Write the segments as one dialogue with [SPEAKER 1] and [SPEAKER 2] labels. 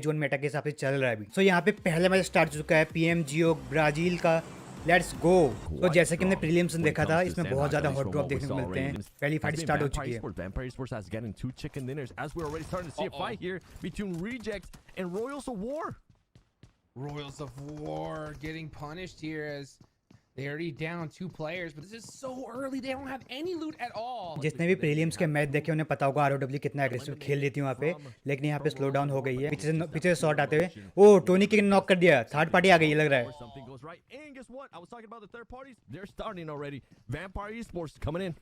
[SPEAKER 1] Zone Meta के हिसाब से चल रहा है अभी। सो यहाँ पे पहला मैच स्टार्ट चुका है PMGO ब्राजील का। Let's go. तो जैसे कि हमने प्रीलिम्स में देखा था, इसमें बहुत ज्यादा हॉट ड्रॉप देखने को मिलते हैं। पहली फाइट स्टार्ट हो चुकी है।
[SPEAKER 2] Vampire Esports has gotten 2 chicken dinners as we're already starting to see a fight here between Rejects and Royals of War.
[SPEAKER 3] Royals of War getting punished here as they're already down 2 players, but this is so early. They don't have any loot at all.
[SPEAKER 1] जिसने भी prelims के match देखे उन्हें पता होगा ROW कितना aggressive खेल रही थी वहाँ पे, लेकिन यहाँ पे स्लो डाउन हो गई है। पीछे से शॉट आते हुए, ओ टोनी किक ने नॉक कर दिया। थर्ड पार्टी आ गई लग रहा है।
[SPEAKER 2] Something goes right. And guess what? I was talking about the third parties. They're starting already. Vampire Esports coming in.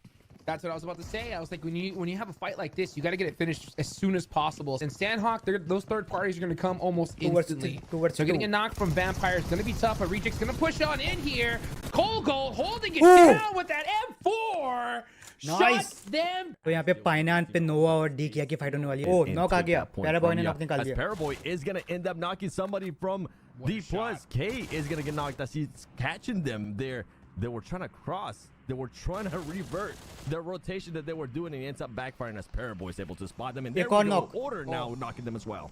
[SPEAKER 3] That's what I was about to say. I was like, when you have a fight like this, you got to get it finished as soon as possible. And Sandhawk, those third parties are going to come almost instantly. So getting a knock from Vampire is going to be tough. But Reject's going to push on in here. Cold holding it down with that M4.
[SPEAKER 1] Nice.
[SPEAKER 3] Shuts them.
[SPEAKER 1] तो यहाँ पे पाइनान पे नोवा और D किया की fight होने वाली है। ओ नॉक आ गया। पैराबॉय ने नॉक निकाल दिया।
[SPEAKER 2] Paraboy is going to end up knocking somebody from Dplus. K is going to get knocked as he's catching them there. They were trying to cross. They were trying to revert the rotation that they were doing, and it ends up backfiring as Paraboy is able to spot them. And there we go. Order now knocking them as well.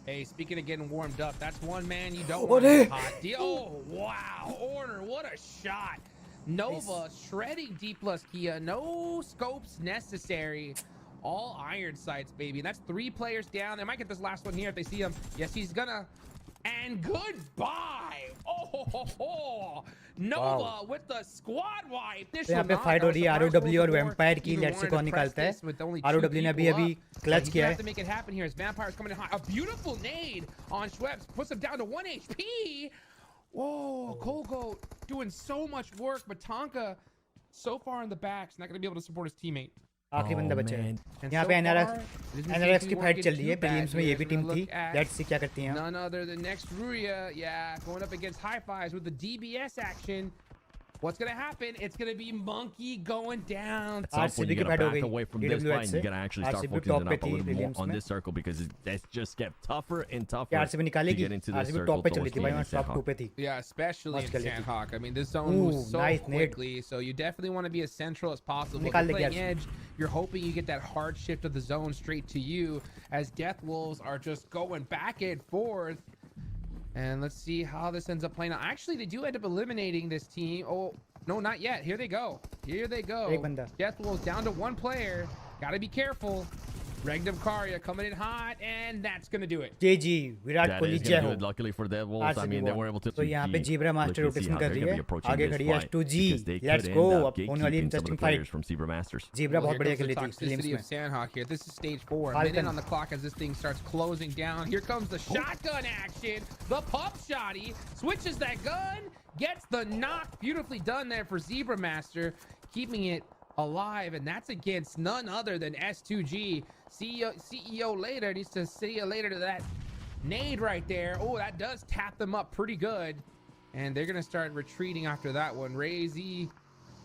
[SPEAKER 3] Hey, speaking of getting warmed up, that's one man you don't want to hot deal. Oh, wow. Order, what a shot. Nova shredding Dplus Kia. No scopes necessary. All iron sights, baby. And that's 3 players down. They might get this last one here if they see him. Yes, he's gonna. And goodbye. Oh, Nova with the squad wipe. This
[SPEAKER 1] यहाँ पे fight हो रही है ROW और vampire की। Let's say कौन निकालता है। ROW ने अभी क्लच किया है।
[SPEAKER 3] To make it happen here as Vampire's coming in hot. A beautiful nade on Schweppes puts him down to 1 HP. Whoa, Kolgo doing so much work, but Tonka so far in the back is not going to be able to support his teammate.
[SPEAKER 1] आखिरी बंदा बचा है। यहाँ पे NRX की fight चल रही है। प्रीलिम्स में ये भी टीम थी। लेट्स सी क्या करती हैं।
[SPEAKER 3] None other than next Ruria, yeah, going up against High Fives with the DBS action. What's gonna happen? It's gonna be Monkey going down.
[SPEAKER 2] RCB you gotta back away from this fight. You gotta actually start focusing up a little more on this circle because it's just get tougher and tougher
[SPEAKER 1] RCB
[SPEAKER 2] to get into this circle.
[SPEAKER 1] top पे चली थी भाई, वहाँ top 2 पे थी।
[SPEAKER 3] Yeah, especially in Sandhawk. I mean, this zone moves so quickly, so you definitely want to be as central as possible. If you're playing edge, you're hoping you get that hard shift of the zone straight to you, as Death Wolves are just going back and forth. And let's see how this ends up playing out. Actually, they do end up eliminating this team. Oh, no, not yet. Here they go. Here they go. Death Wolves down to 1 player. Gotta be careful. Regnum Karya coming in hot, and that's gonna do it.
[SPEAKER 1] JG Virat Kohli जय हो।
[SPEAKER 2] Luckily for Death Wolves, I mean they were able to.
[SPEAKER 1] तो यहाँ पे zebra master rotation कर रही है। आगे खड़ी है S2G। Let's go। अब होने वाली इंटरेस्टिंग फाइट। जीब्रा बहुत बढ़िया खेली थी प्रीलिम्स में।
[SPEAKER 3] Sandhawk here. This is stage 4. A minute on the clock as this thing starts closing down. Here comes the shotgun action. The pump shotty switches that gun, gets the knock. Beautifully done there for Zebra Master, keeping it alive, and that's against none other than S2G. CEO later needs to see you later to that nade right there. Oh, that does tap them up pretty good, and they're gonna start retreating after that one. Razy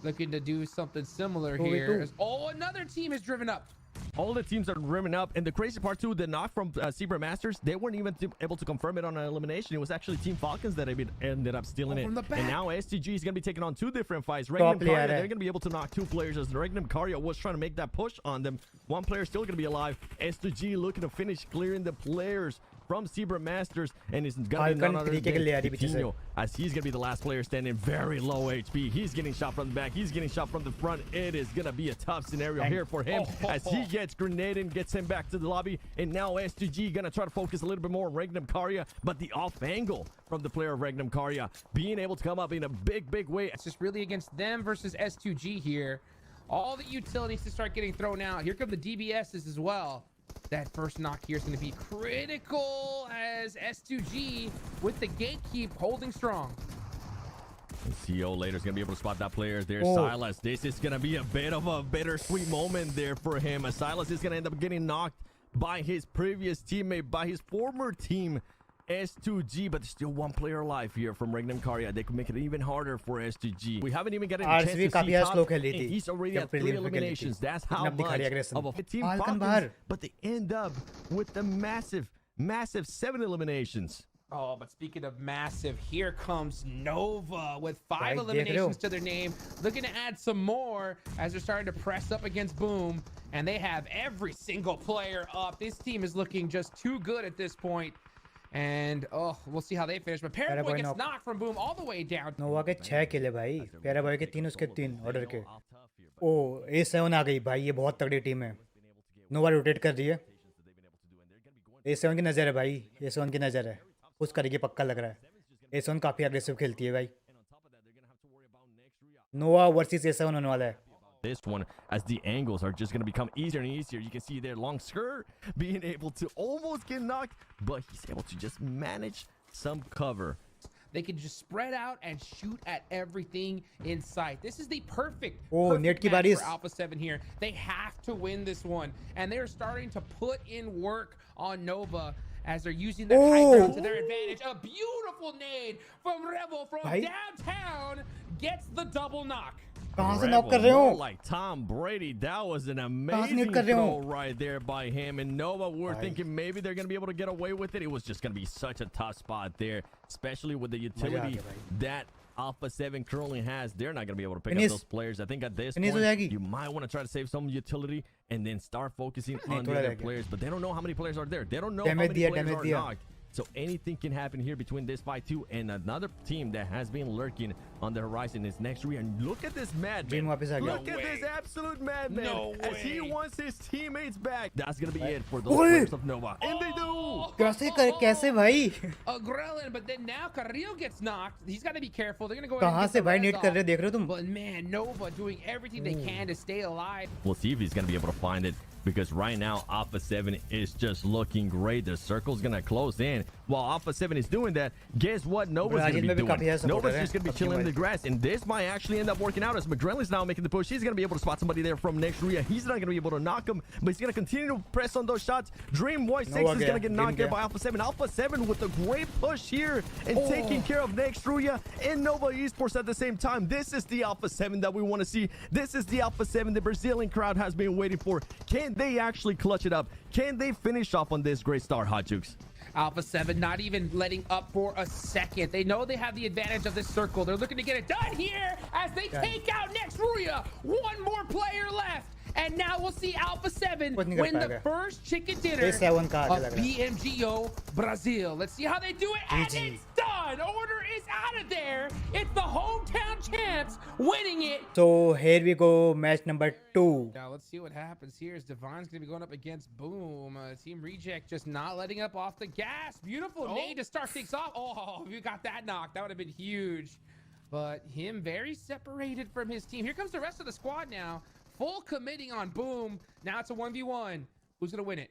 [SPEAKER 3] looking to do something similar here. Oh, another team is driven up.
[SPEAKER 2] All the teams are rimming up, and the crazy part too, the knock from Zebra Masters, they weren't even able to confirm it on an elimination. It was actually Team Falcons that ended up stealing it. And now STG is going to be taking on 2 different fights. Regnum Karya, they're going to be able to knock 2 players as Regnum Karya was trying to make that push on them. 1 player still going to be alive. STG looking to finish clearing the players from Zebra Masters, and it's gonna be none other than Coutinho, as he's gonna be the last player standing. Very low HP. He's getting shot from the back. He's getting shot from the front. It is gonna be a tough scenario here for him as he gets grenaded and gets him back to the lobby. And now STG gonna try to focus a little bit more on Regnum Karya, but the off angle from the player of Regnum Karya being able to come up in a big way.
[SPEAKER 3] It's just really against them versus S2G here. All the utilities to start getting thrown out. Here come the DBSs as well. That first knock here is going to be critical as S2G with the gatekeep holding strong.
[SPEAKER 2] And CO later is going to be able to spot that player. There's Silas. This is going to be a bit of a bittersweet moment there for him, as Silas is going to end up getting knocked by his previous teammate, by his former team, S2G, but there's still 1 player alive here from Regnum Karya. They could make it even harder for S2G. We haven't even gotten a chance to see top, and he's already at 3 eliminations. That's how much of a team Falcons, but they end up with the massive 7 eliminations.
[SPEAKER 3] Oh, but speaking of massive, here comes Nova with 5 eliminations to their name, looking to add some more as they're starting to press up against Boom, and they have every single player up. This team is looking just too good at this point. And oh, we'll see how they finish. But Paraboy
[SPEAKER 1] Paraboy
[SPEAKER 3] gets
[SPEAKER 1] knock.
[SPEAKER 3] knocked from Boom all the way down.
[SPEAKER 1] नोवा के 6 किल है भाई, पैराबॉय के 3 उसके 3 order के। ओ A7 आ गई भाई, ये बहुत तगड़ी टीम है। नोवा रोटेट कर रही है, A7 की नज़र है भाई, A7 की नज़र है, पुश करेगी पक्का लग रहा है। A7 काफ़ी अग्रेसिव खेलती है भाई। नोवा वर्सेस A7 होने वाला है।
[SPEAKER 2] This one, as the angles are just going to become easier and easier. You can see there, long skirt being able to almost get knocked, but he's able to just manage some cover.
[SPEAKER 3] They can just spread out and shoot at everything in sight. This is the perfect,
[SPEAKER 1] Oh,
[SPEAKER 3] perfect
[SPEAKER 1] net की
[SPEAKER 3] match
[SPEAKER 1] बारिश।
[SPEAKER 3] for Alpha 7 here. They have to win this one. And they're starting to put in work on Nova as they're using their high ground to their advantage. A beautiful nade from Rebel from
[SPEAKER 1] भाई।
[SPEAKER 3] downtown gets the double knock.
[SPEAKER 1] कहाँ से knock कर रहे हो?
[SPEAKER 2] More like Tom Brady. That was an
[SPEAKER 1] कहाँ से
[SPEAKER 2] amazing
[SPEAKER 1] निक कर रहे
[SPEAKER 2] throw
[SPEAKER 1] हो?
[SPEAKER 2] right there by him. And Nova, we're
[SPEAKER 1] भाई।
[SPEAKER 2] thinking maybe they're going to be able to get away with it. It was just going to be such a tough spot there, especially with the
[SPEAKER 1] मजा आ
[SPEAKER 2] utility
[SPEAKER 1] गया भाई।
[SPEAKER 2] that Alpha 7 currently has. They're not going to be able to pick
[SPEAKER 1] Finish।
[SPEAKER 2] up those players. I think at this
[SPEAKER 1] Finish हो
[SPEAKER 2] point,
[SPEAKER 1] जाएगी।
[SPEAKER 2] you might want to try to save some utility and then start focusing on the
[SPEAKER 1] थोड़ा
[SPEAKER 2] other
[SPEAKER 1] रह गया।
[SPEAKER 2] players. But they don't know how many players are there. They don't know
[SPEAKER 1] Damage
[SPEAKER 2] how many
[SPEAKER 1] दिया,
[SPEAKER 2] players
[SPEAKER 1] damage
[SPEAKER 2] are
[SPEAKER 1] दिया।
[SPEAKER 2] knocked. So anything can happen here between this fight too, and another team that has been lurking on the horizon is next year. And look at this madman!
[SPEAKER 1] Dream वापस आ गया।
[SPEAKER 2] Look at this absolute madman!
[SPEAKER 3] No
[SPEAKER 2] as he
[SPEAKER 3] way.
[SPEAKER 2] wants his teammates back. That's gonna be it for those
[SPEAKER 1] Oi!
[SPEAKER 2] players of Nova, and they do.
[SPEAKER 1] कैसे भाई?
[SPEAKER 3] Grellin, but then now Carrillo gets knocked. He's got to be careful. They're going to go
[SPEAKER 1] कहाँ
[SPEAKER 3] ahead
[SPEAKER 1] से
[SPEAKER 3] and
[SPEAKER 1] भाई
[SPEAKER 3] get the
[SPEAKER 1] net
[SPEAKER 3] res
[SPEAKER 1] कर रहे हो,
[SPEAKER 3] off.
[SPEAKER 1] देख रहे हो तुम?
[SPEAKER 3] But man, Nova doing everything they can to stay alive.
[SPEAKER 2] We'll see if he's gonna be able to find it, because right now Alpha 7 is just looking great. The circle's gonna close in. While Alpha 7 is doing that, guess what Nova's gonna be
[SPEAKER 1] Brazil में भी काफी
[SPEAKER 2] doing?
[SPEAKER 1] ज़्यादा supporter
[SPEAKER 2] Nova's
[SPEAKER 1] है,
[SPEAKER 2] just gonna be
[SPEAKER 1] PUBG
[SPEAKER 2] chilling in the
[SPEAKER 1] Mobile।
[SPEAKER 2] grass, and this might actually end up working out as McGrellin's now making the push. He's gonna be able to spot somebody there from next Ria. He's not gonna be able to knock him, but he's gonna continue to press on those shots. Dream White 6
[SPEAKER 1] Nova
[SPEAKER 2] is
[SPEAKER 1] गया,
[SPEAKER 2] gonna get knocked
[SPEAKER 1] Dream
[SPEAKER 2] there by
[SPEAKER 1] गया।
[SPEAKER 2] Alpha 7. Alpha 7 with a great push here and taking care of next Ria and Nova Esports at the same time. This is the Alpha 7 that we want to see. This is the Alpha 7 the Brazilian crowd has been waiting for. Can they actually clutch it up? Can they finish off on this great start, Hot Jukes?
[SPEAKER 3] Alpha 7 not even letting up for a second. They know they have the advantage of this circle. They're looking to get it done here as they take out next Ruya. One more player left. And now we'll see Alpha 7
[SPEAKER 1] कुछ नहीं कर
[SPEAKER 3] win the
[SPEAKER 1] पाएगा।
[SPEAKER 3] first chicken dinner
[SPEAKER 1] A7 का आगे
[SPEAKER 3] of
[SPEAKER 1] लग रहा है।
[SPEAKER 3] PMGO Brazil. Let's see how they do it. And
[SPEAKER 1] GG।
[SPEAKER 3] it's done. Order is out of there. It's the hometown champs winning it.
[SPEAKER 1] So here we go, match number 2.
[SPEAKER 3] Now let's see what happens here. Is Divine's going to be going up against Boom. Team Reject just not letting up off the gas. Beautiful nade to start things off. Oh, if you got that knock, that would have been huge. But him very separated from his team. Here comes the rest of the squad now. Full committing on Boom. Now it's a 1v1. Who's going to win it?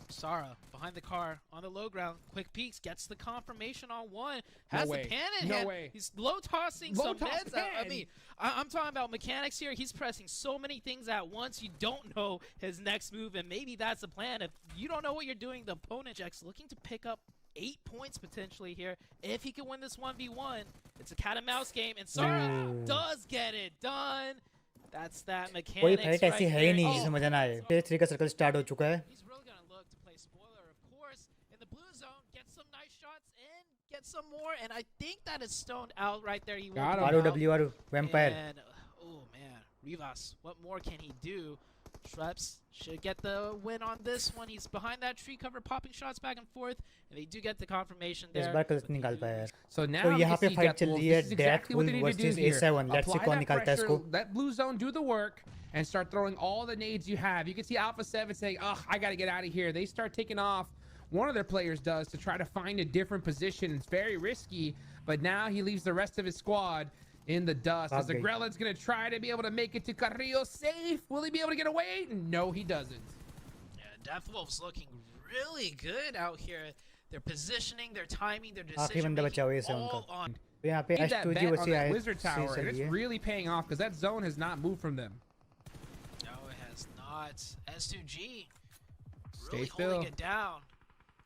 [SPEAKER 4] Sara behind the car on the low ground. Quick peeks, gets the confirmation on one. Has
[SPEAKER 3] way.
[SPEAKER 4] the pan in
[SPEAKER 3] No
[SPEAKER 4] hand.
[SPEAKER 3] way.
[SPEAKER 4] He's low tossing
[SPEAKER 3] Low
[SPEAKER 4] some
[SPEAKER 3] toss
[SPEAKER 4] meds out. I
[SPEAKER 3] pan.
[SPEAKER 4] mean, I'm talking about mechanics here. He's pressing so many things at once. You don't know his next move, and maybe that's the plan. If you don't know what you're doing, the opponent Jack's looking to pick up 8 points potentially here. If he can win this 1v1, it's a cat and mouse game, and Sara does get it done. That's that
[SPEAKER 1] कोई
[SPEAKER 4] mechanics
[SPEAKER 1] fight
[SPEAKER 4] right
[SPEAKER 1] ऐसी है ही
[SPEAKER 4] there.
[SPEAKER 1] नहीं जिसमें मजा ना आए। Phase 3 का circle start हो चुका है।
[SPEAKER 4] He's really gonna look to play spoiler, of course, in the blue zone, get some nice shots in, get some more, and I think that is stoned out right there. He will
[SPEAKER 3] Got
[SPEAKER 4] come
[SPEAKER 3] him.
[SPEAKER 4] out.
[SPEAKER 1] ROW Vampire।
[SPEAKER 4] And, oh man, Rivas, what more can he do? Shreps should get the win on this one. He's behind that tree cover, popping shots back and forth, and they do get the confirmation
[SPEAKER 1] इस
[SPEAKER 4] there.
[SPEAKER 1] Bar clutch निकाल पाया यार।
[SPEAKER 3] So now
[SPEAKER 1] तो
[SPEAKER 3] we
[SPEAKER 1] यहाँ पे
[SPEAKER 3] see
[SPEAKER 1] fight चल
[SPEAKER 3] Dplus.
[SPEAKER 1] रही है,
[SPEAKER 3] This is exactly what they need to do
[SPEAKER 1] versus
[SPEAKER 3] here.
[SPEAKER 1] A7. Let's see
[SPEAKER 3] Apply
[SPEAKER 1] कौन
[SPEAKER 3] that
[SPEAKER 1] निकालता है
[SPEAKER 3] pressure,
[SPEAKER 1] इसको।
[SPEAKER 3] let blue zone do the work and start throwing all the nades you have. You can see Alpha 7 saying, "Ugh, I got to get out of here." They start taking off. One of their players does to try to find a different position. It's very risky, but now he leaves the rest of his squad in the dust. As the
[SPEAKER 1] Okay.
[SPEAKER 3] Grellin's going to try to be able to make it to Carrillo safe. Will he be able to get away? No, he doesn't.
[SPEAKER 4] Yeah, Deathwolf's looking really good out here. Their positioning, their timing, their
[SPEAKER 1] आखिरी
[SPEAKER 4] decision
[SPEAKER 1] बंदा बचा हुआ है
[SPEAKER 4] making,
[SPEAKER 1] A7
[SPEAKER 4] all
[SPEAKER 1] का।
[SPEAKER 4] on.
[SPEAKER 1] तो यहाँ पे
[SPEAKER 3] Need that
[SPEAKER 1] S2G
[SPEAKER 3] bet on
[SPEAKER 1] versus
[SPEAKER 3] that
[SPEAKER 1] I
[SPEAKER 3] Wizard Tower,
[SPEAKER 1] चल
[SPEAKER 3] and
[SPEAKER 1] रही
[SPEAKER 3] it's
[SPEAKER 1] है।
[SPEAKER 3] really paying off because that zone has not moved from them.
[SPEAKER 4] No, it has not. S2G
[SPEAKER 3] Stay
[SPEAKER 4] really
[SPEAKER 3] still.
[SPEAKER 4] holding it down.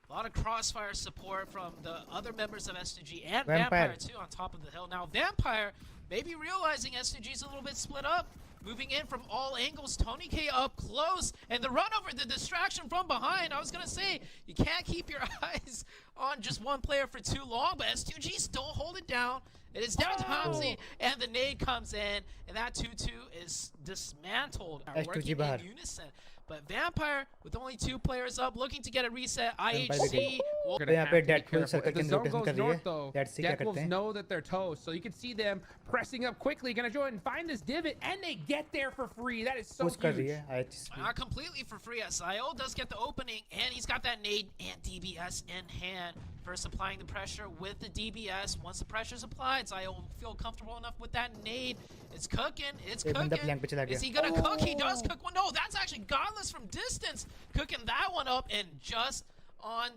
[SPEAKER 4] A lot of crossfire support from the other members of S2G and
[SPEAKER 1] Vampire.
[SPEAKER 4] Vampire too on top of the hill. Now Vampire maybe realizing S2G is a little bit split up. Moving in from all angles, Tony K up close, and the run over, the distraction from behind. I was gonna say, you can't keep your eyes on just one player for too long, but S2G don't hold it down. It is down to Hamzi, and the nade comes in, and that 2-2 is dismantled.
[SPEAKER 1] S2G
[SPEAKER 4] Working
[SPEAKER 1] बाहर।
[SPEAKER 4] in unison. But Vampire, with only 2 players up, looking to get a reset.
[SPEAKER 1] Vampire
[SPEAKER 4] IHC Well,
[SPEAKER 1] तो यहाँ पे
[SPEAKER 3] Gonna have to be
[SPEAKER 1] Deadpool
[SPEAKER 3] careful.
[SPEAKER 1] Circle
[SPEAKER 3] If
[SPEAKER 1] की
[SPEAKER 3] the zone
[SPEAKER 1] rotation
[SPEAKER 3] goes
[SPEAKER 1] कर रही
[SPEAKER 3] north,
[SPEAKER 1] है.
[SPEAKER 3] though,
[SPEAKER 1] let's see क्या करते
[SPEAKER 3] Deathwolves
[SPEAKER 1] हैं.
[SPEAKER 3] know that they're toast, so you can see them pressing up quickly. Gonna go ahead and find this divot, and they get there for free. That is so
[SPEAKER 1] push कर रही
[SPEAKER 3] huge.
[SPEAKER 1] है IHC.
[SPEAKER 4] Not completely for free. Zio does get the opening, and he's got that nade and DBS in hand. First applying the pressure with the DBS. Once the pressure's applied, Zio will feel comfortable enough with that nade. It's cooking. It's
[SPEAKER 1] एक बंदा flank पे चला
[SPEAKER 4] cooking.
[SPEAKER 1] गया.
[SPEAKER 4] Is he gonna cook? He does cook one. No, that's actually Godless from distance. Cooking that one up, and just on,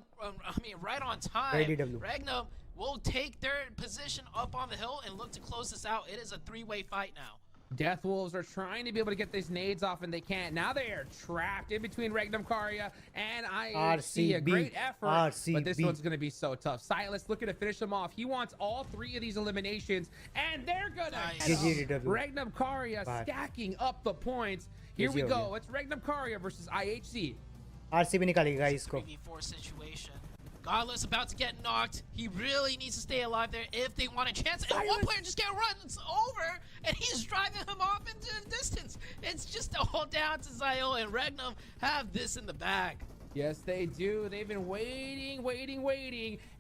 [SPEAKER 4] right on time.
[SPEAKER 1] Very DW.
[SPEAKER 4] Regnum will take their position up on the hill and look to close this out. It is a three-way fight now.
[SPEAKER 3] Deathwolves are trying to be able to get these nades off, and they can't. Now they are trapped in between Regnum Karya and IHC. A great effort, but this one's going to be so tough. Silas looking to finish them off. He wants all three of these eliminations, and they're going to Regnum Karya stacking up the points. Here we go. It's Regnum Karya versus IHC.
[SPEAKER 1] RCB निकालेगा इसको.
[SPEAKER 4] 3v4 situation. Godless about to get knocked. He really needs to stay alive there if they want a chance. And one player just get run over, and he's driving him off into the distance. It's just all down to Zio and Regnum have this in the bag.
[SPEAKER 3] Yes, they do. They've been waiting,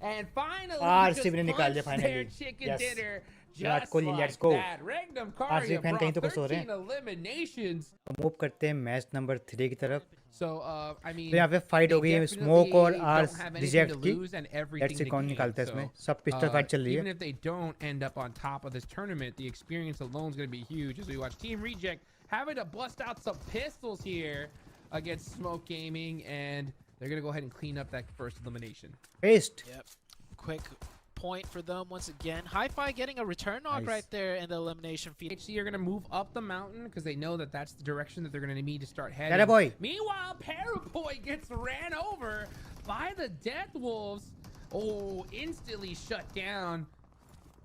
[SPEAKER 3] and finally
[SPEAKER 1] RCB ने
[SPEAKER 3] just
[SPEAKER 1] निकाल दिया
[SPEAKER 3] punched their
[SPEAKER 1] finally.
[SPEAKER 3] chicken
[SPEAKER 1] Yes.
[SPEAKER 3] dinner.
[SPEAKER 1] Virat
[SPEAKER 3] Just
[SPEAKER 1] Kohli,
[SPEAKER 3] like
[SPEAKER 1] let's go.
[SPEAKER 3] that. Regnum Karya
[SPEAKER 1] fan कहीं तो
[SPEAKER 3] brought
[SPEAKER 1] कुछ हो रहे हैं.
[SPEAKER 3] 13 eliminations.
[SPEAKER 1] Move करते हैं मैच नंबर 3 की तरफ.
[SPEAKER 3] So, I mean,
[SPEAKER 1] तो यहाँ पे फाइट हो गई है स्मोक और आर्स रिजेक्ट की. लेट्स सी कौन निकालता है इसमें. सब पिस्टल फाइट चल रही
[SPEAKER 3] Even
[SPEAKER 1] है.
[SPEAKER 3] if they don't end up on top of this tournament, the experience alone is going to be huge. As we watch Team Reject having to bust out some pistols here against Smoke Gaming, and they're going to go ahead and clean up that first elimination.
[SPEAKER 1] Paste.
[SPEAKER 4] Yep. Quick point for them once again. Hi-Fi getting a return knock
[SPEAKER 1] Nice.
[SPEAKER 4] right there in the elimination feed.
[SPEAKER 3] HC are going to move up the mountain because they know that that's the direction that they're going to need to start heading.
[SPEAKER 1] Paraboy.
[SPEAKER 3] Meanwhile, Paraboy gets ran over by the Deathwolves. Oh, instantly shut down.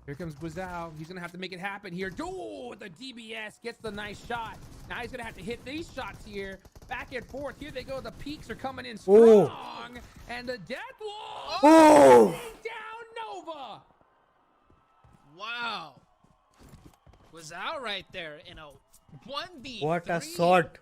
[SPEAKER 3] Here comes Guizao. He's going to have to make it happen here. Oh, the DBS gets the nice shot. Now he's going to have to hit these shots here. Back and forth. Here they go. The peaks are coming in strong. And the Deathwolves down Nova.
[SPEAKER 4] Wow. Was out right there in a 1v3.
[SPEAKER 1] What a shot.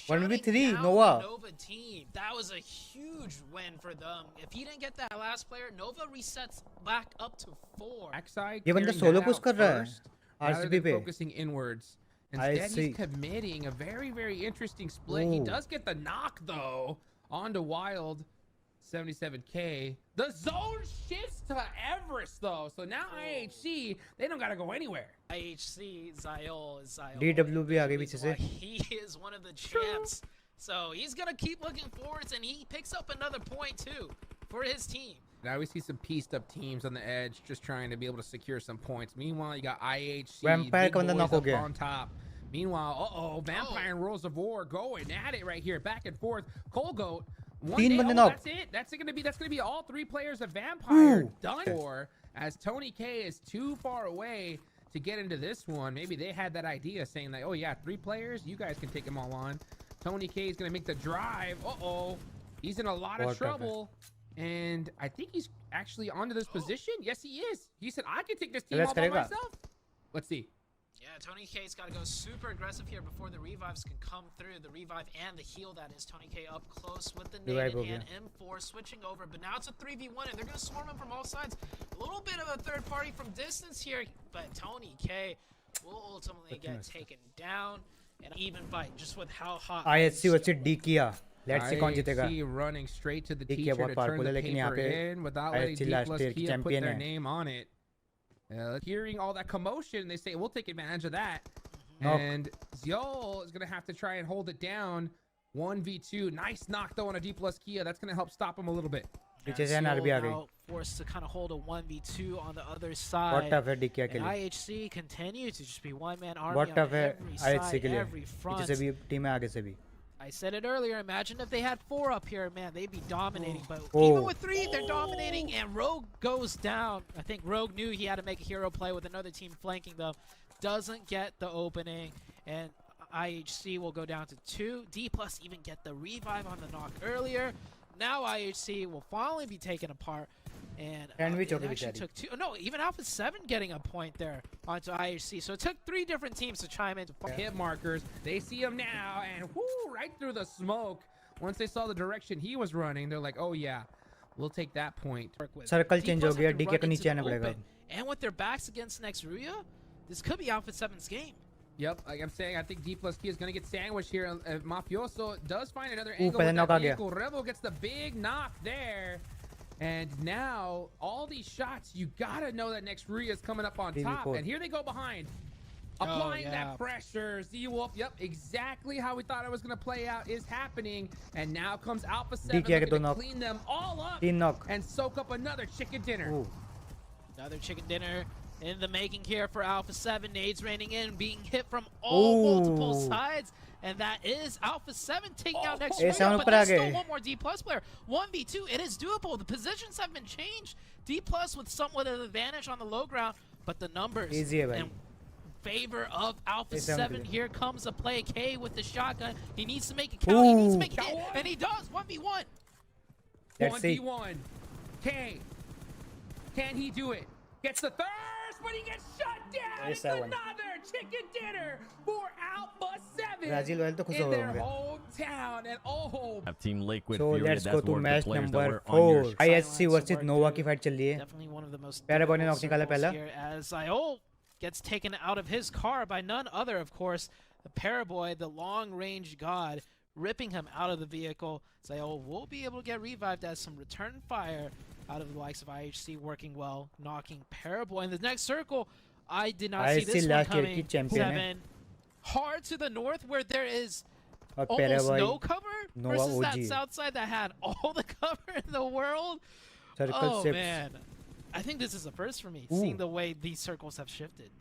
[SPEAKER 1] 1v3
[SPEAKER 4] down
[SPEAKER 1] Nova.
[SPEAKER 4] The Nova team. That was a huge win for them. If he didn't get that last player, Nova resets back up to 4.
[SPEAKER 3] Backside.
[SPEAKER 1] ये बंदा
[SPEAKER 3] clearing
[SPEAKER 1] solo
[SPEAKER 3] that
[SPEAKER 1] push
[SPEAKER 3] out
[SPEAKER 1] कर रहा है
[SPEAKER 3] first, rather
[SPEAKER 1] RCB
[SPEAKER 3] than
[SPEAKER 1] पे.
[SPEAKER 3] focusing inwards. Instead,
[SPEAKER 1] see.
[SPEAKER 3] he's committing a very, very interesting split. He
[SPEAKER 1] Ooh.
[SPEAKER 3] does get the knock, though, onto Wild. 77K. The zone shifts to Everest, though. So now IHC, they don't got to go anywhere.
[SPEAKER 4] IHC, Zio.
[SPEAKER 1] DW भी आ गई पीछे से.
[SPEAKER 4] He is one of the champs. So he's going to keep looking forwards, and he picks up another point, too, for his team.
[SPEAKER 3] Now we see some pieced up teams on the edge, just trying to be able to secure some points. Meanwhile, you got IHC,
[SPEAKER 1] Vampire
[SPEAKER 3] big
[SPEAKER 1] का बंदा
[SPEAKER 3] boys
[SPEAKER 1] knock हो
[SPEAKER 3] up
[SPEAKER 1] गया.
[SPEAKER 3] on top. Meanwhile, Vampire and Rules of War going at it right here, back and forth. Colgoat.
[SPEAKER 1] तीन बंदे knock.
[SPEAKER 3] That's it. That's gonna be all three players of Vampire
[SPEAKER 1] Ooh.
[SPEAKER 3] done for. As Tony K is too far away to get into this one. Maybe they had that idea saying like, oh yeah, 3 players, you guys can take them all on. Tony K is gonna make the drive. He's in a lot of trouble. And I think he's actually onto this position. Yes, he is. He said, I can take this team all by myself. Let's see.
[SPEAKER 4] Yeah, Tony K's got to go super aggressive here before the revives can come through. The revive and the heal, that is. Tony K up close with the nade and M4 switching over. But now it's a 3v1, and they're going to swarm him from all sides. A little bit of a third party from distance here, but Tony K will ultimately get taken down. And even fight just with how hot.
[SPEAKER 1] IHC वच्चे D किया. Let's see कौन जीतेगा.
[SPEAKER 3] IHC running straight to the
[SPEAKER 1] D
[SPEAKER 3] teacher
[SPEAKER 1] किया
[SPEAKER 3] to
[SPEAKER 1] बहुत
[SPEAKER 3] turn
[SPEAKER 1] powerful
[SPEAKER 3] the
[SPEAKER 1] है लेकिन यहाँ
[SPEAKER 3] paper
[SPEAKER 1] पे
[SPEAKER 3] in without letting
[SPEAKER 1] IHC last
[SPEAKER 3] Dplus
[SPEAKER 1] year की
[SPEAKER 3] Kia put
[SPEAKER 1] champion
[SPEAKER 3] their
[SPEAKER 1] है.
[SPEAKER 3] name on it. Hearing all that commotion, they say, we'll take advantage of that.
[SPEAKER 1] Knock.
[SPEAKER 3] And Ziol is going to have to try and hold it down. 1v2. Nice knock, though, on a D+ Kia. That's going to help stop him a little bit.
[SPEAKER 1] पीछे से NRB आ गई.
[SPEAKER 4] Now forced to kind of hold a 1v2 on the other side.
[SPEAKER 1] बहुत tough है D किया के
[SPEAKER 4] And
[SPEAKER 1] लिए.
[SPEAKER 4] IHC continue to just be one-man army
[SPEAKER 1] बहुत
[SPEAKER 4] on
[SPEAKER 1] tough है
[SPEAKER 4] every
[SPEAKER 1] IHC
[SPEAKER 4] side,
[SPEAKER 1] के लिए.
[SPEAKER 4] every front.
[SPEAKER 1] पीछे से भी टीम है आगे से भी.
[SPEAKER 4] I said it earlier, imagine if they had 4 up here, man, they'd be dominating. But
[SPEAKER 1] Oh.
[SPEAKER 4] even with 3, they're dominating, and Rogue goes down. I think Rogue knew he had to make a hero play with another team flanking them. Doesn't get the opening, and IHC will go down to 2. D+ even get the revive on the knock earlier. Now IHC will finally be taken apart. And
[SPEAKER 1] Sandwich
[SPEAKER 4] it
[SPEAKER 1] होगी
[SPEAKER 4] actually
[SPEAKER 1] बेचारी.
[SPEAKER 4] took 2. No, even Alpha 7 getting a point there onto IHC. So it took 3 different teams to chime in.
[SPEAKER 3] Hit markers. They see him now, and whoo, right through the smoke. Once they saw the direction he was running, they're like, oh, yeah. We'll take that point.
[SPEAKER 1] Circle change हो गया,
[SPEAKER 4] D+
[SPEAKER 1] DK
[SPEAKER 4] have
[SPEAKER 1] को
[SPEAKER 4] to
[SPEAKER 1] नीचे
[SPEAKER 4] run
[SPEAKER 1] आना
[SPEAKER 4] into the
[SPEAKER 1] पड़ेगा.
[SPEAKER 4] open. And with their backs against next Ruya, this could be Alpha 7's game.
[SPEAKER 3] Yep, like I'm saying, I think Dplus Key is going to get sandwiched here. Mafioso does find another angle
[SPEAKER 1] पहले
[SPEAKER 3] with
[SPEAKER 1] knock
[SPEAKER 3] that
[SPEAKER 1] आ गया.
[SPEAKER 3] vehicle. Rebel gets the big knock there. And now, all these shots, you got to know that next Ruya is coming up on top.
[SPEAKER 1] TV4.
[SPEAKER 3] And here they go behind. Applying that pressure. Z-Wolf, yep, exactly how we thought it was going to play out is happening. And now comes Alpha 7 looking to clean them all up and soak up another chicken dinner.
[SPEAKER 1] Ooh.
[SPEAKER 4] Another chicken dinner in the making here for Alpha 7. Nades raining in, being hit from all multiple sides. And that is Alpha 7 taking out next Ruya, but there's still one more D+ player. 1v2, it is doable. The positions have been changed. D+ with somewhat of an advantage on the low ground, but the numbers in favor of Alpha 7. Here comes a play. K with the shotgun. He needs to make it count. He needs to make it hit, and he does. 1v1.
[SPEAKER 3] 1v1. K. Can he do it? Gets the thirst, but he gets shut down. It's another chicken dinner for Alpha 7 in their hometown. And
[SPEAKER 2] have Team Liquid
[SPEAKER 1] so
[SPEAKER 2] Fury.
[SPEAKER 1] let's
[SPEAKER 2] That's
[SPEAKER 1] go to
[SPEAKER 2] where the
[SPEAKER 1] match
[SPEAKER 2] players that
[SPEAKER 1] number
[SPEAKER 2] were on your
[SPEAKER 1] 4. ISC versus Nova की fight चल रही है.
[SPEAKER 4] Definitely one of the most
[SPEAKER 1] प्यारे boy ने
[SPEAKER 4] difficult
[SPEAKER 1] knock निकाला
[SPEAKER 4] circles
[SPEAKER 1] पहला.
[SPEAKER 4] here as Iol gets taken out of his car by none other, of course, the Paraboy, the long-range god, ripping him out of the vehicle. Iol will be able to get revived as some return fire out of the likes of IHC working well, knocking Paraboy in the next circle. I did not see this one coming. 7 hard to the north where there is almost no cover versus that south side that had all the cover in the world. Oh man, I think this is a first for me, seeing the way these circles have shifted.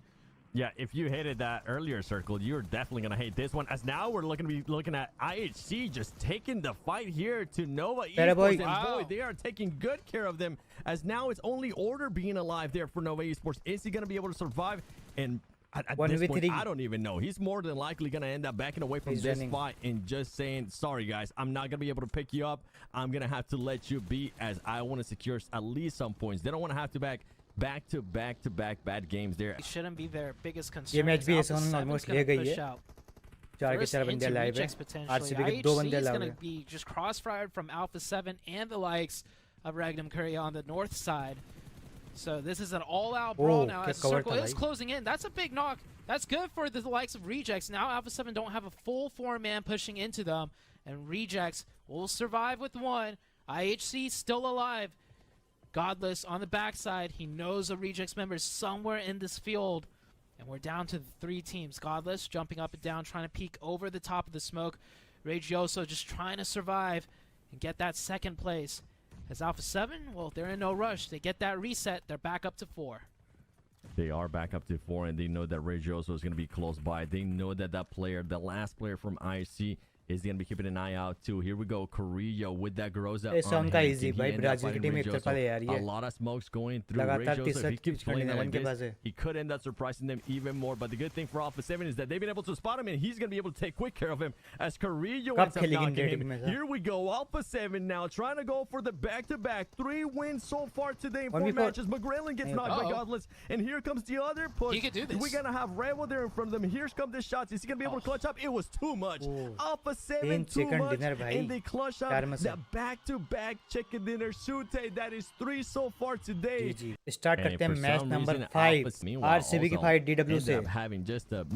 [SPEAKER 2] Yeah, if you hated that earlier circle, you're definitely going to hate this one. As now we're looking at IHC just taking the fight here to Nova Esports. And boy, they are taking good care of them. As now it's only Order being alive there for Nova Esports. Is he going to be able to survive? And at this point, I don't even know. He's more than likely going to end up backing away from this fight and just saying, sorry, guys, I'm not going to be able to pick you up. I'm going to have to let you be, as I want to secure at least some points. They don't want to have to back-to-back bad games there.
[SPEAKER 4] It shouldn't be their biggest concern.
[SPEAKER 1] ये match भी ऐसा almost ले गई है. 4 के 4 बंदे live हैं. RCB के 2 बंदे लाइव हैं.
[SPEAKER 4] Be just crossfired from Alpha 7 and the likes of Regnum Curry on the north side. So this is an all-out brawl now as the circle is closing in. That's a big knock. That's good for the likes of Rejects. Now Alpha 7 don't have a full 4-man pushing into them, and Rejects will survive with one. IHC still alive. Godless on the backside. He knows a Rejects member is somewhere in this field. And we're down to 3 teams. Godless jumping up and down, trying to peek over the top of the smoke. Regioso just trying to survive and get that second place. As Alpha 7, well, they're in no rush. They get that reset. They're back up to 4.
[SPEAKER 2] They are back up to 4, and they know that Regioso is going to be close by. They know that that player, the last player from IHC, is going to be keeping an eye out too. Here we go, Carrillo with that Groza on hand.
[SPEAKER 1] easy भाई Brazil की team एक तरफा ले आ रही है.
[SPEAKER 2] A lot of smokes going through Regioso. If he keeps playing like this, he could end up surprising them even more. But the good thing for Alpha 7 is that they've been able to spot him, and he's going to be able to take quick care of him as Carrillo ends up knocking him. Here we go, Alpha 7 now trying to go for the back-to-back. 3 wins so far today in 4 matches. McGrelin gets knocked by Godless, and here comes the other push.
[SPEAKER 4] He could do this.
[SPEAKER 2] We're going to have Rebel there in front of them. Here's come the shots. Is he going to be able to clutch up? It was too much. Alpha 7 too much. And they clutch out the back-to-back chicken dinner. Shute, that is 3 so far today.
[SPEAKER 1] Start करते हैं match number 5. RCB की fight DW से.
[SPEAKER 2] Having just a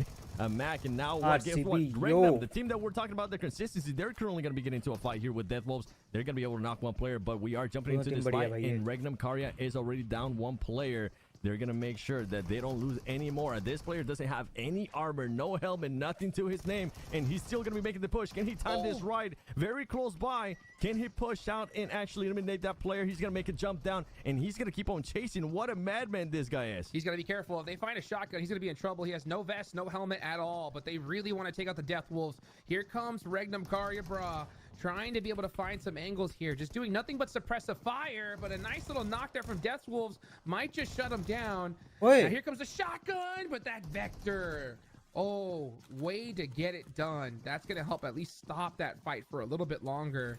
[SPEAKER 2] Mac, and now what? Guess what? Regnum, the team that we're talking about, their consistency, they're currently going to be getting into a fight here with Deathwolves. They're going to be able to knock one player, but we are jumping into this fight, and Regnum Karya is already down 1 player. They're going to make sure that they don't lose any more. This player doesn't have any armor, no helmet, nothing to his name, and he's still going to be making the push. Can he time this right? Very close by. Can he push out and actually eliminate that player? He's going to make a jump down, and he's going to keep on chasing. What a madman this guy is.
[SPEAKER 3] He's got to be careful. If they find a shotgun, he's going to be in trouble. He has no vest, no helmet at all, but they really want to take out the Death Wolves. Here comes Regnum Karya Bra, trying to be able to find some angles here. Just doing nothing but suppressive fire, but a nice little knock there from Death Wolves might just shut him down. Now here comes the shotgun, but that Vector. Oh, way to get it done. That's going to help at least stop that fight for a little bit longer.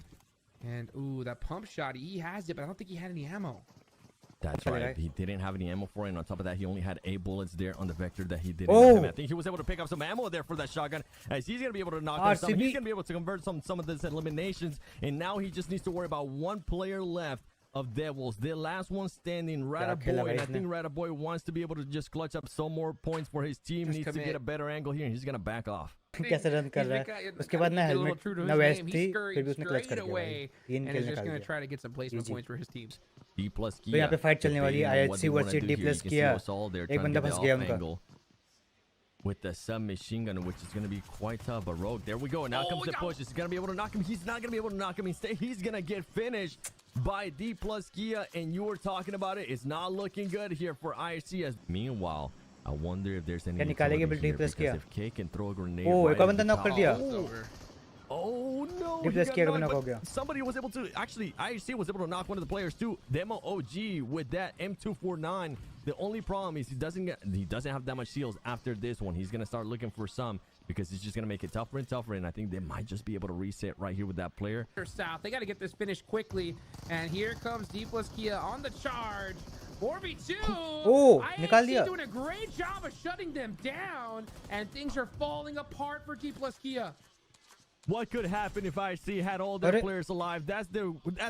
[SPEAKER 3] And, ooh, that pump shot, he has it, but I don't think he had any ammo.
[SPEAKER 2] That's right. He didn't have any ammo for it. And on top of that, he only had 8 bullets there on the Vector that he didn't have. I think he was able to pick up some ammo there for that shotgun, as he's going to be able to knock down some. He's going to be able to convert some of these eliminations. And now he just needs to worry about 1 player left. of Devils. The last one standing,
[SPEAKER 1] खेला
[SPEAKER 2] Radaboy.
[SPEAKER 1] भाई
[SPEAKER 2] And I
[SPEAKER 1] इसने।
[SPEAKER 2] think Radaboy wants to be able to just clutch up some more points for his team.
[SPEAKER 3] Just
[SPEAKER 2] Needs to
[SPEAKER 3] commit.
[SPEAKER 2] get a better angle here, and he's going to back off.
[SPEAKER 1] कैसे run कर रहा है उसके बाद ना helmet ना waste थी फिर भी उसने क्लच कर दिया भाई 3
[SPEAKER 3] and
[SPEAKER 1] किल
[SPEAKER 3] is just
[SPEAKER 1] निकाल
[SPEAKER 3] going to
[SPEAKER 1] दिया
[SPEAKER 3] try to get some placement points for his teams.
[SPEAKER 2] Dplus
[SPEAKER 1] तो यहाँ पे फाइट चलने वाली है IHC वर्सेस Dplus किया एक बंदा फंस गया उनका
[SPEAKER 2] with the submachine gun, which is going to be quite tough. But Rogue, there we go. Now comes the push. Is he going to be able to knock him? He's not going to be able to knock him. Instead, he's going to get finished by Dplus Kia. And you were talking about it. It's not looking good here for IHC. As meanwhile, I wonder if there's any
[SPEAKER 1] क्या निकालेंगे
[SPEAKER 2] utility here,
[SPEAKER 1] Dplus Kia
[SPEAKER 2] because if K can throw a grenade
[SPEAKER 1] O
[SPEAKER 2] right
[SPEAKER 1] एक और
[SPEAKER 2] at
[SPEAKER 1] बंदा
[SPEAKER 2] the
[SPEAKER 1] knock कर
[SPEAKER 2] top-
[SPEAKER 1] दिया
[SPEAKER 2] Oh no!
[SPEAKER 1] Dplus
[SPEAKER 2] he
[SPEAKER 1] Kia
[SPEAKER 2] got
[SPEAKER 1] का
[SPEAKER 2] knocked,
[SPEAKER 1] knock हो
[SPEAKER 2] but
[SPEAKER 1] गया
[SPEAKER 2] somebody was able to actually. IHC was able to knock one of the players too. Demo OG with that M249. The only problem is he doesn't have that much shields after this one. He's gonna start looking for some because it's just gonna make it tougher and tougher. And I think they might just be able to reset right here with that player.
[SPEAKER 3] South, they got to get this finished quickly. And here comes Dplus Kia on the charge. 4v2.
[SPEAKER 1] Oh, निकाल दिया।
[SPEAKER 3] IHC doing a great job of shutting them down, and things are falling apart for Dplus Kia.
[SPEAKER 2] What could happen if IHC had all their players alive? That's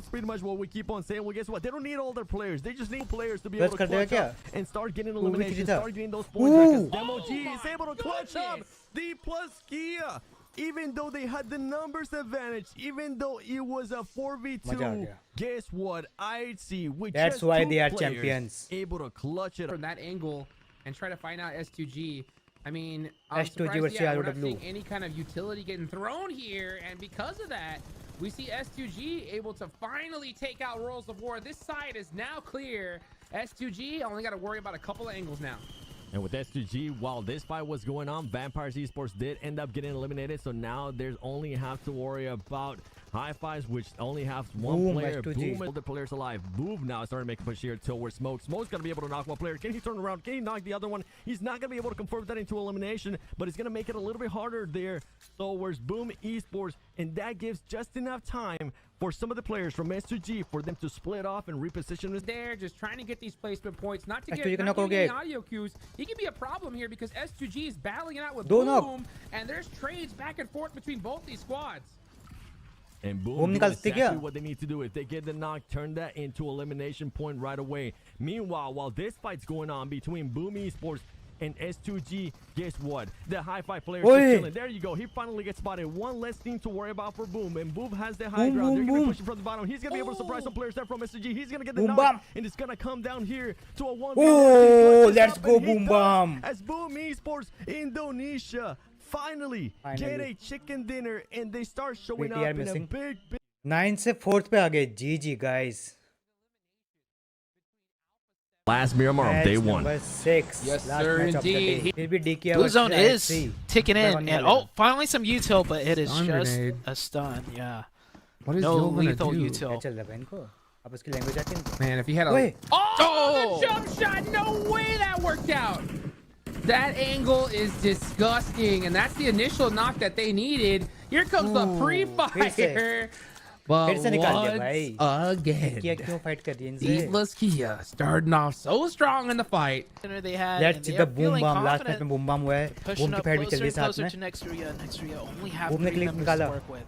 [SPEAKER 2] pretty much what we keep on saying. Well, guess what? They don't need all their players. They just need players to be able to clutch up and start getting eliminations, start getting those points. Because Demo G is able to clutch up Dplus Kia. Even though they had the numbers advantage, even though it was a 4v2, guess what? IHC with
[SPEAKER 1] That's
[SPEAKER 2] just
[SPEAKER 1] why
[SPEAKER 2] 2
[SPEAKER 1] they are
[SPEAKER 2] players
[SPEAKER 1] champions.
[SPEAKER 2] able to clutch it
[SPEAKER 3] From that angle and try to find out S2G. I mean,
[SPEAKER 1] S2G
[SPEAKER 3] surprised,
[SPEAKER 1] versus
[SPEAKER 3] we're not
[SPEAKER 1] ROW.
[SPEAKER 3] seeing any kind of utility getting thrown here, and because of that, we see S2G able to finally take out Royals of War. This side is now clear. S2G only got to worry about a couple of angles now.
[SPEAKER 2] And with S2G, while this fight was going on, Vampires Esports did end up getting eliminated. So now there's only have to worry about High Fives, which only have one player.
[SPEAKER 1] S2G.
[SPEAKER 2] Boom, all the players alive. Boom now starting to make a push here towards Smoke. Smoke's going to be able to knock one player. Can he turn around? Can he knock the other one? He's not going to be able to convert that into elimination, but it's going to make it a little bit harder there towards Boom Esports. And that gives just enough time for some of the players from S2G for them to split off and reposition this.
[SPEAKER 3] There, just trying to get these placement points, not to
[SPEAKER 1] S2G
[SPEAKER 3] get
[SPEAKER 1] can
[SPEAKER 3] not
[SPEAKER 1] knock
[SPEAKER 3] getting any
[SPEAKER 1] हो गया।
[SPEAKER 3] audio cues. He can be a problem here because S2G is battling it out with
[SPEAKER 1] दो
[SPEAKER 3] Boom,
[SPEAKER 1] knock।
[SPEAKER 3] and there's trades back and forth between both these squads.
[SPEAKER 2] And Boom
[SPEAKER 1] Boom
[SPEAKER 2] doing
[SPEAKER 1] निकालते
[SPEAKER 2] exactly
[SPEAKER 1] क्या?
[SPEAKER 2] what they need to do. If they get the knock, turn that into elimination point right away. Meanwhile, while this fight's going on between Boom Esports and S2G, guess what? The high five players are chilling. There you go. He finally gets spotted. One less thing to worry about for Boom. And Boom has the high ground. They're going to be pushing from the bottom. He's going to be able to surprise some players there from S2G. He's going to get the knock. And it's going to come down here to a 1v1.
[SPEAKER 1] Oh, let's go Boom Bam.
[SPEAKER 2] As Boom Esports Indonesia finally get a chicken dinner. And they start showing up in a big
[SPEAKER 1] 9 से 4th पे आ गए GG guys.
[SPEAKER 2] Last Miramar of day one.
[SPEAKER 1] Number 6.
[SPEAKER 3] Yes,
[SPEAKER 1] Last
[SPEAKER 3] sir,
[SPEAKER 1] match of the
[SPEAKER 3] indeed.
[SPEAKER 1] day. फिर भी DK
[SPEAKER 4] Blue Zone is
[SPEAKER 1] IHC.
[SPEAKER 4] ticking in,
[SPEAKER 1] By
[SPEAKER 4] and
[SPEAKER 1] one
[SPEAKER 4] finally some util, but it is
[SPEAKER 3] Stun
[SPEAKER 4] just
[SPEAKER 3] grenade.
[SPEAKER 4] a stun. Yeah,
[SPEAKER 3] What is
[SPEAKER 4] no
[SPEAKER 3] Yul gonna
[SPEAKER 4] lethal
[SPEAKER 3] do?
[SPEAKER 1] क्या
[SPEAKER 4] util.
[SPEAKER 1] चल रहा है इनको? अब उसकी language आती है इनको?
[SPEAKER 3] Man, if he had a
[SPEAKER 1] Wait.
[SPEAKER 3] oh, the jump shot! No way that worked out. That angle is disgusting, and that's the initial knock that they needed. Here comes the pre-fire. But
[SPEAKER 1] फिर से निकाल दिया भाई।
[SPEAKER 3] once again,
[SPEAKER 1] क्या क्यों fight कर रही है इनसे?
[SPEAKER 3] Dplus Kia starting off so strong in the fight.
[SPEAKER 4] They had,
[SPEAKER 1] Let's
[SPEAKER 4] and
[SPEAKER 1] see
[SPEAKER 4] they
[SPEAKER 1] the
[SPEAKER 4] are
[SPEAKER 1] boom
[SPEAKER 4] feeling
[SPEAKER 1] bam. Last match
[SPEAKER 4] confident,
[SPEAKER 1] में boom bam हुआ है.
[SPEAKER 4] pushing
[SPEAKER 1] Boom की
[SPEAKER 4] up
[SPEAKER 1] फाइट भी चल
[SPEAKER 4] closer
[SPEAKER 1] रही है
[SPEAKER 4] and
[SPEAKER 1] साथ
[SPEAKER 4] closer
[SPEAKER 1] में.
[SPEAKER 4] to Nextria. Nextria only have
[SPEAKER 1] Boom ने
[SPEAKER 4] 3
[SPEAKER 1] clip
[SPEAKER 4] members to
[SPEAKER 1] निकाला.
[SPEAKER 4] work with.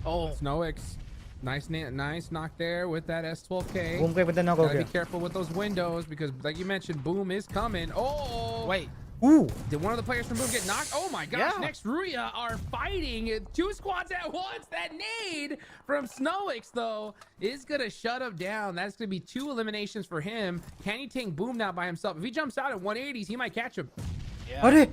[SPEAKER 4] Oh,
[SPEAKER 3] Snowix, nice knock there with that S12K.
[SPEAKER 1] Boom का एक बंदा knock हो
[SPEAKER 3] Gotta be
[SPEAKER 1] गया.
[SPEAKER 3] careful with those windows because, like you mentioned, Boom is coming. Oh,
[SPEAKER 4] wait.
[SPEAKER 1] Ooh.
[SPEAKER 3] did one of the players from Boom get knocked? Oh my gosh,
[SPEAKER 4] Yeah.
[SPEAKER 3] Next Ruya are fighting 2 squads at once. That nade from Snowix, though, is going to shut him down. That's going to be 2 eliminations for him. Can he take Boom now by himself? If he jumps out at 180s, he might catch him.
[SPEAKER 4] Yeah.
[SPEAKER 1] अरे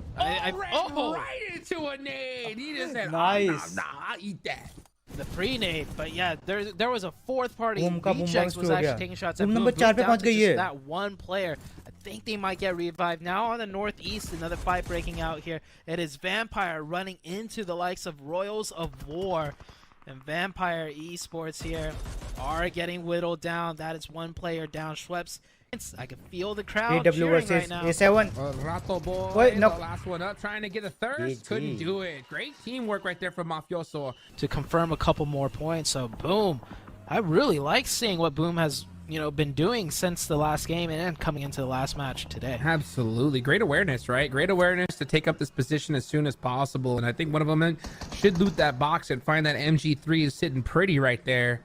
[SPEAKER 3] Right into a nade. He just said,
[SPEAKER 1] Nice.
[SPEAKER 3] nah, I'll eat that.
[SPEAKER 4] The pre-nade, but yeah, there was a 4th party.
[SPEAKER 1] Boom का boom
[SPEAKER 4] Rejects
[SPEAKER 1] bounce
[SPEAKER 4] was
[SPEAKER 1] हो
[SPEAKER 4] actually
[SPEAKER 1] गया.
[SPEAKER 4] taking shots at
[SPEAKER 1] Boom
[SPEAKER 4] Boom.
[SPEAKER 1] number 4 पे
[SPEAKER 4] down
[SPEAKER 1] पहुंच
[SPEAKER 4] to
[SPEAKER 1] गई
[SPEAKER 4] just
[SPEAKER 1] है.
[SPEAKER 4] that one player. I think they might get revived. Now on the northeast, another fight breaking out here. It is Vampire running into the likes of Royals of War. And Vampire Esports here are getting whittled down. That is one player down. Schweppes, I can feel the crowd
[SPEAKER 1] AW
[SPEAKER 4] cheering right
[SPEAKER 1] versus
[SPEAKER 4] now.
[SPEAKER 1] A7.
[SPEAKER 3] Rato boy,
[SPEAKER 1] Wait, no.
[SPEAKER 3] the last one up, trying to get a third.
[SPEAKER 1] GG.
[SPEAKER 3] Couldn't do it. Great teamwork right there from Mafioso.
[SPEAKER 4] To confirm a couple more points. So Boom, I really like seeing what Boom has been doing since the last game and coming into the last match today.
[SPEAKER 3] Absolutely. Great awareness, right? Great awareness to take up this position as soon as possible. And I think one of them should loot that box and find that MG3 is sitting pretty right there.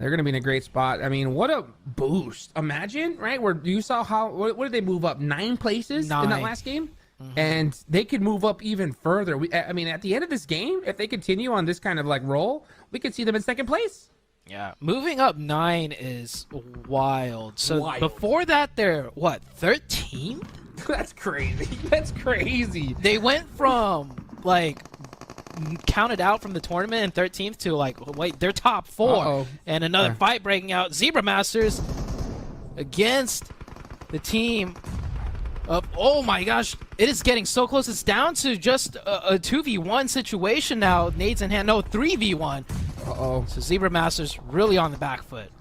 [SPEAKER 3] They're going to be in a great spot. I mean, what a boost. Imagine, right? Where you saw how, what did they move up? 9 places in that last game? And they could move up even further. I mean, at the end of this game, if they continue on this kind of like roll, we could see them in 2nd place.
[SPEAKER 4] Yeah, moving up 9 is wild. So before that, they're what, 13th?
[SPEAKER 3] That's crazy. That's crazy.
[SPEAKER 4] They went from like counted out from the tournament in 13th to like, wait, they're top 4. And another fight breaking out. Zebra Masters against the team of, oh my gosh, it is getting so close. It's down to just a 2v1 situation now. Nades in hand, no, 3v1. So Zebra Masters really on the back foot.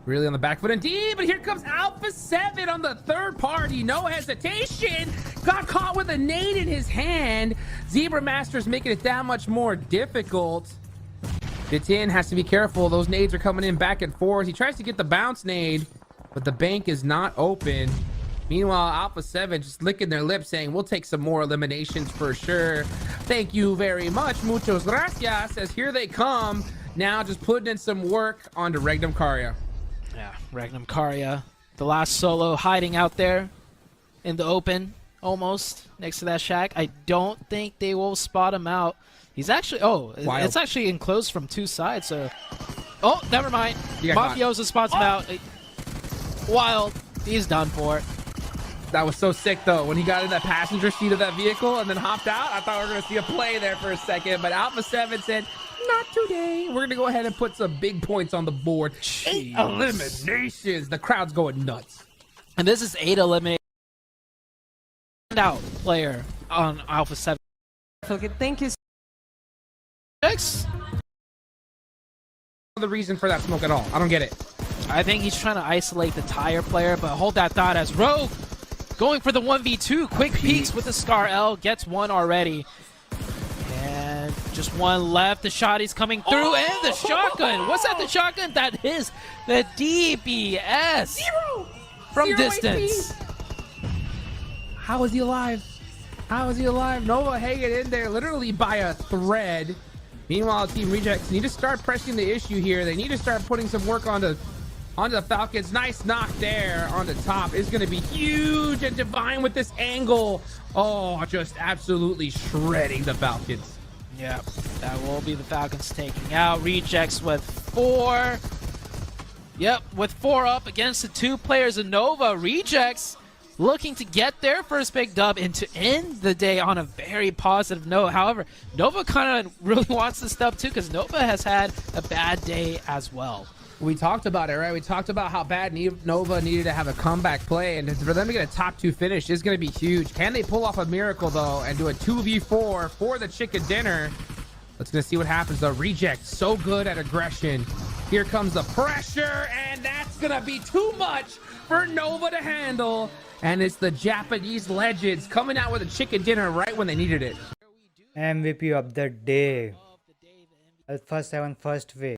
[SPEAKER 3] Really on the back foot indeed, but here comes Alpha 7 on the 3rd party. No hesitation. Got caught with a nade in his hand. Zebra Masters making it that much more difficult. Bitin has to be careful. Those nades are coming in back and forth. He tries to get the bounce nade, but the bank is not open. Meanwhile, Alpha 7 just licking their lips saying, we'll take some more eliminations for sure. Thank you very much. Muchos gracias. As here they come. Now just putting in some work onto Regnum Karya.
[SPEAKER 4] Yeah, Regnum Karya, the last solo hiding out there in the open, almost next to that shack. I don't think they will spot him out. He's actually, it's actually enclosed from 2 sides. So, never mind. Mafioso spots him out. Wild, he's done for.
[SPEAKER 3] That was so sick though when he got in that passenger seat of that vehicle and then hopped out. I thought we were gonna see a play there for a second, but Alpha 7 said, not today. We're gonna go ahead and put some big points on the board. 8 eliminations. The crowd's going nuts.
[SPEAKER 4] And this is 8 eliminations. Out player on Alpha 7.
[SPEAKER 5] Okay, thank you.
[SPEAKER 4] Next.
[SPEAKER 3] The reason for that smoke at all. I don't get it.
[SPEAKER 4] I think he's trying to isolate the tire player, but hold that thought as Rogue going for the 1v2. Quick peeks with the Scar L. Gets 1 already. And just 1 left. The shotty's coming through. And the shotgun. What's that, the shotgun? That is the DPS. From distance.
[SPEAKER 3] How is he alive? How is he alive? Nova hanging in there literally by a thread. Meanwhile, Team Rejects need to start pressing the issue here. They need to start putting some work onto the Falcons. Nice knock there on the top. Is going to be huge. And Divine with this angle. Oh, just absolutely shredding the Falcons.
[SPEAKER 4] Yeah, that will be the Falcons taking out. Rejects with 4. Yep, with 4 up against the 2 players of Nova. Rejects looking to get their first big dub and to end the day on a very positive note. However, Nova kind of really wants this dub too, because Nova has had a bad day as well.
[SPEAKER 3] We talked about it, right? We talked about how bad Nova needed to have a comeback play, and for them to get a top 2 finish is going to be huge. Can they pull off a miracle, though, and do a 2v4 for the chicken dinner? Let's gonna see what happens, though. Reject, so good at aggression. Here comes the pressure, and that's going to be too much for Nova to handle. And it's the Japanese legends coming out with a chicken dinner right when they needed it.
[SPEAKER 1] MVP of the day. Alpha 7 first way.